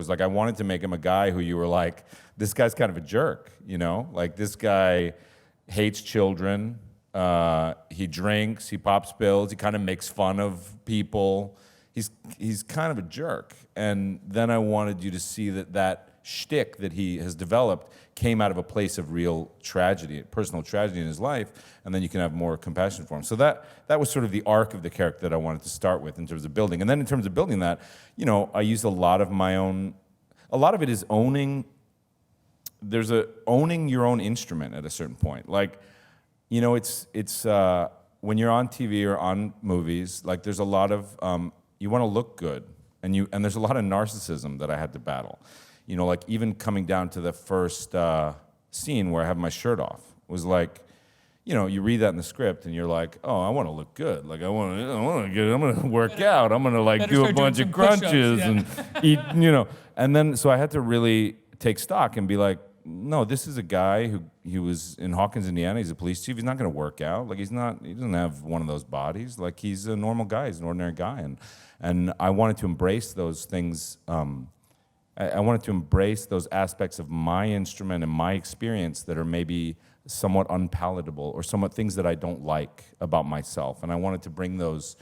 was like, I wanted to make him a guy who you were like, this guy's kind of a jerk, you know? Like, this guy hates children, he drinks, he pops pills, he kind of makes fun of people. He's kind of a jerk. And then I wanted you to see that shtick that he has developed came out of a place of real tragedy, personal tragedy in his life, and then you can have more compassion for him. So that was sort of the arc of the character that I wanted to start with in terms of building. And then in terms of building that, you know, I used a lot of it is owning your own instrument at a certain point. Like, you know, it's when you're on TV or on movies, like there's a lot of, you want to look good, and there's a lot of narcissism that I had to battle. You know, like even coming down to the first scene where I have my shirt off was like, you know, you read that in the script and you're like, oh, I want to look good. Like I'm going to work out. I'm going to like do a bunch of crunches and eat, you know. And then so I had to really take stock and be like, no, this is a guy he was in Hawkins, Indiana. He's a police chief. He's not going to work out. Like he doesn't have one of those bodies. Like he's a normal guy. He's an ordinary guy. And I wanted to embrace those things. I wanted to embrace those aspects of my instrument and my experience that are maybe somewhat unpalatable or somewhat things that I don't like about myself. And I wanted to bring those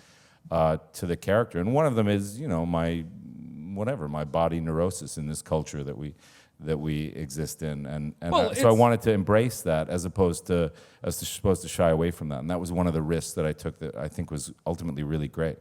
to the character. And one of them is, you know, my body neurosis in this culture that we exist in. And so I wanted to embrace that as opposed to shy away from that. And that was one of the risks that I took that I think was ultimately really great.